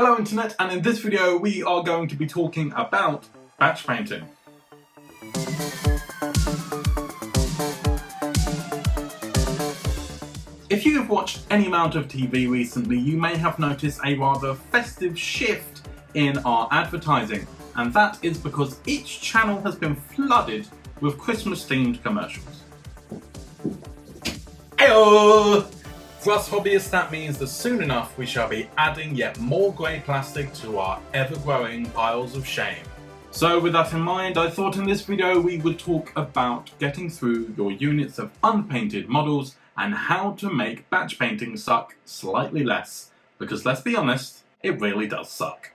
Hello Internet, and in this video we are going to be talking about batch painting. If you have watched any amount of TV recently, you may have noticed a rather festive shift in our advertising, and that is because each channel has been flooded with Christmas themed commercials. Heyo! For us hobbyists, that means that soon enough we shall be adding yet more grey plastic to our ever-growing piles of shame. So with that in mind, I thought in this video we would talk about getting through your units of unpainted models and how to make batch painting suck slightly less, because let's be honest, it really does suck.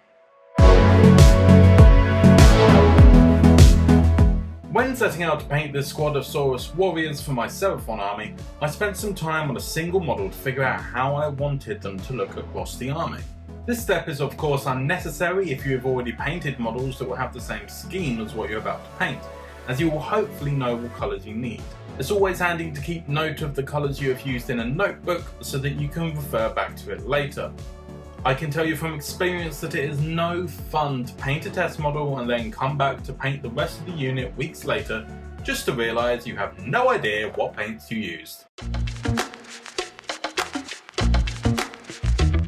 When setting out to paint this squad of Saurus Warriors for my Seraphon army, I spent some time on a single model to figure out how I wanted them to look across the army. This step is of course unnecessary if you have already painted models that will have the same scheme as what you're about to paint, as you will hopefully know what colours you need. It's always handy to keep note of the colours you have used in a notebook so that you can refer back to it later. I can tell you from experience that it is no fun to paint a test model and then come back to paint the rest of the unit weeks later just to realise you have no idea what paints you used.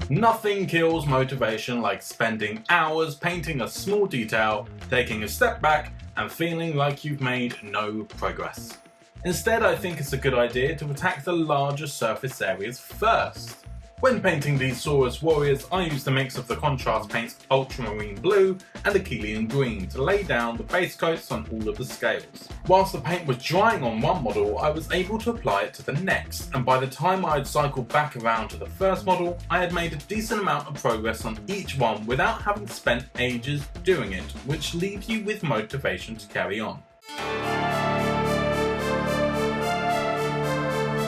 Nothing kills motivation like spending hours painting a small detail, taking a step back and feeling like you've made no progress. Instead, I think it's a good idea to attack the larger surface areas first. When painting these Saurus Warriors, I used a mix of the contrast paints Ultramarine Blue and Achillean Green to lay down the base coats on all of the scales. Whilst the paint was drying on one model, I was able to apply it to the next, and by the time I had cycled back around to the first model, I had made a decent amount of progress on each one without having spent ages doing it, which leaves you with motivation to carry on.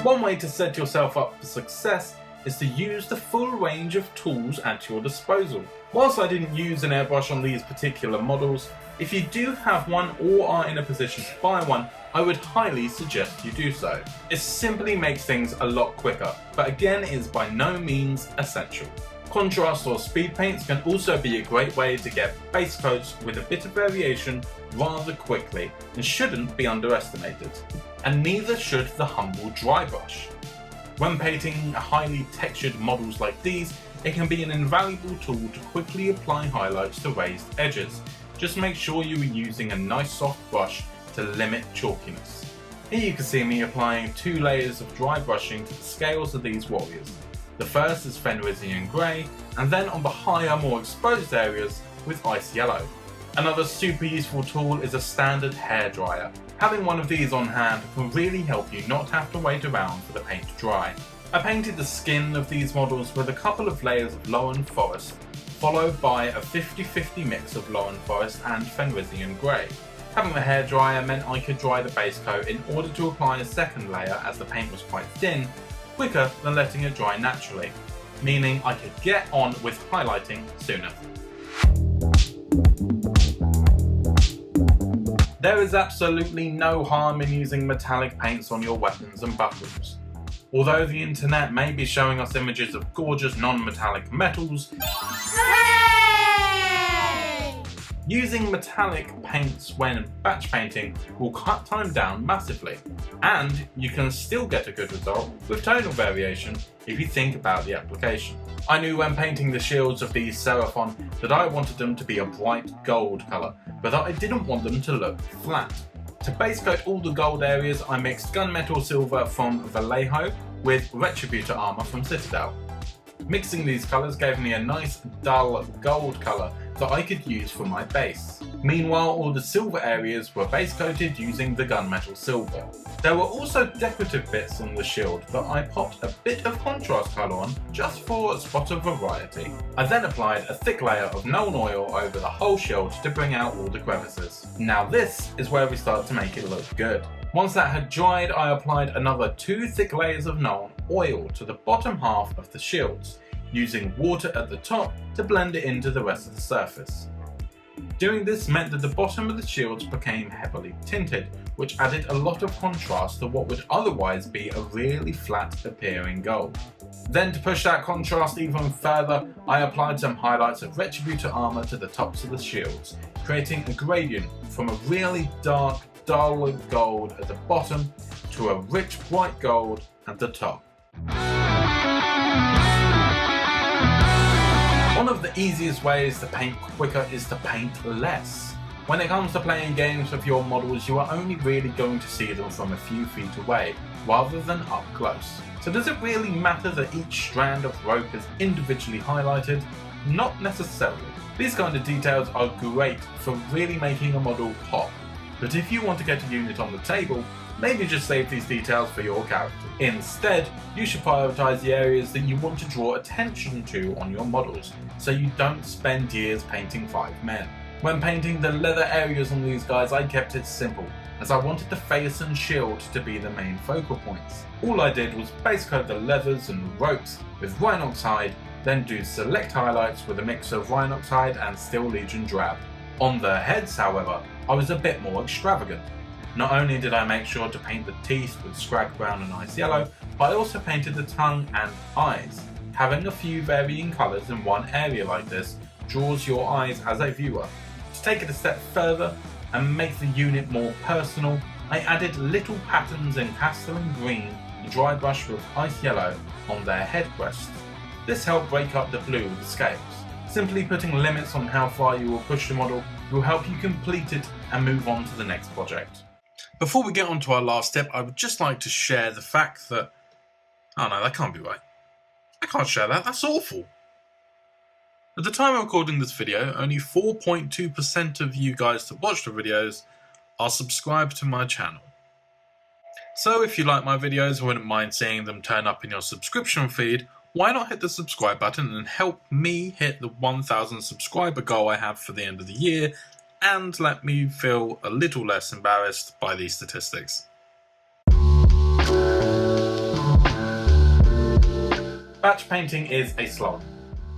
One way to set yourself up for success is to use the full range of tools at your disposal. Whilst I didn't use an airbrush on these particular models, if you do have one or are in a position to buy one, I would highly suggest you do so. It simply makes things a lot quicker, but again is by no means essential. Contrast or speed paints can also be a great way to get base coats with a bit of variation rather quickly and shouldn't be underestimated. And neither should the humble dry brush. When painting highly textured models like these, it can be an invaluable tool to quickly apply highlights to raised edges. Just make sure you are using a nice soft brush to limit chalkiness. Here you can see me applying 2 layers of dry brushing to the scales of these warriors. The first is Fenrisian Grey, and then on the higher, more exposed areas with Ice Yellow. Another super useful tool is a standard hairdryer. Having one of these on hand can really help you not have to wait around for the paint to dry. I painted the skin of these models with a couple of layers of Lowen Forest, followed by a 50-50 mix of Lowen Forest and Fenrisian Grey. Having the hairdryer meant I could dry the base coat in order to apply a second layer, as the paint was quite thin, quicker than letting it dry naturally, meaning I could get on with highlighting sooner. There is absolutely no harm in using metallic paints on your weapons and buckles. Although the internet may be showing us images of gorgeous non-metallic metals, using metallic paints when batch painting will cut time down massively, and you can still get a good result with tonal variation if you think about the application. I knew when painting the shields of these Seraphon that I wanted them to be a bright gold colour, but that I didn't want them to look flat. To base coat all the gold areas, I mixed gunmetal silver from Vallejo with Retributor armour from Citadel. Mixing these colours gave me a nice dull gold colour that I could use for my base. Meanwhile, all the silver areas were base coated using the gunmetal silver. There were also decorative bits on the shield that I popped a bit of contrast colour on just for a spot of variety. I then applied a thick layer of known oil over the whole shield to bring out all the crevices. Now this is where we start to make it look good. Once that had dried, I applied another 2 thick layers of known oil to the bottom half of the shields, using water at the top to blend it into the rest of the surface. Doing this meant that the bottom of the shields became heavily tinted, which added a lot of contrast to what would otherwise be a really flat appearing gold. Then, to push that contrast even further, I applied some highlights of Retributor armor to the tops of the shields, creating a gradient from a really dark, dull gold at the bottom to a rich, bright gold at the top. One of the easiest ways to paint quicker is to paint less. When it comes to playing games with your models, you are only really going to see them from a few feet away, rather than up close. So does it really matter that each strand of rope is individually highlighted? Not necessarily. These kind of details are great for really making a model pop, but if you want to get a unit on the table, maybe just save these details for your character. Instead, you should prioritize the areas that you want to draw attention to on your models, so you don't spend years painting 5 men. When painting the leather areas on these guys, I kept it simple, as I wanted the face and shield to be the main focal points. All I did was base coat the leathers and ropes with Rhinoxide, then do select highlights with a mix of Rhinoxide and Steel Legion Drab. On the heads, however, I was a bit more extravagant. Not only did I make sure to paint the teeth with Scrag Brown and Ice Yellow, but I also painted the tongue and eyes. Having a few varying colours in one area like this draws your eyes as a viewer. To take it a step further and make the unit more personal, I added little patterns in pastel and green and dry brush with Ice Yellow on their head crests. This helped break up the blue of the scales. Simply putting limits on how far you will push the model will help you complete it and move on to the next project. Before we get on to our last step, I would just like to share the fact that... Oh no, that can't be right. I can't share that, that's awful. At the time of recording this video, only 4.2% of you guys that watch the videos are subscribed to my channel. So if you like my videos and wouldn't mind seeing them turn up in your subscription feed, why not hit the subscribe button and help me hit the 1,000 subscriber goal I have for the end of the year, and let me feel a little less embarrassed by these statistics. Batch painting is a slog.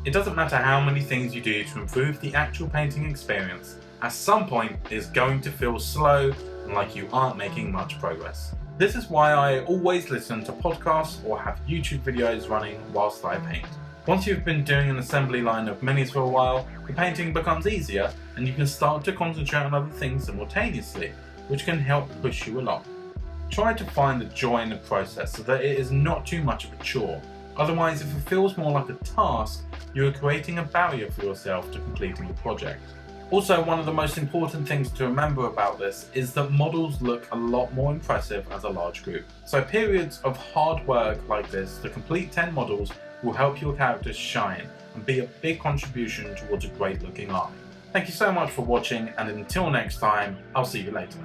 It doesn't matter how many things you do to improve the actual painting experience, at some point it's going to feel slow and like you aren't making much progress. This is why I always listen to podcasts or have YouTube videos running whilst I paint. Once you've been doing an assembly line of minis for a while, the painting becomes easier and you can start to concentrate on other things simultaneously, which can help push you along. Try to find the joy in the process so that it is not too much of a chore. Otherwise, if it feels more like a task, you are creating a barrier for yourself to completing the project. Also, one of the most important things to remember about this is that models look a lot more impressive as a large group. So periods of hard work like this to complete 10 models will help your characters shine and be a big contribution towards a great looking army. Thank you so much for watching, and until next time, I'll see you later.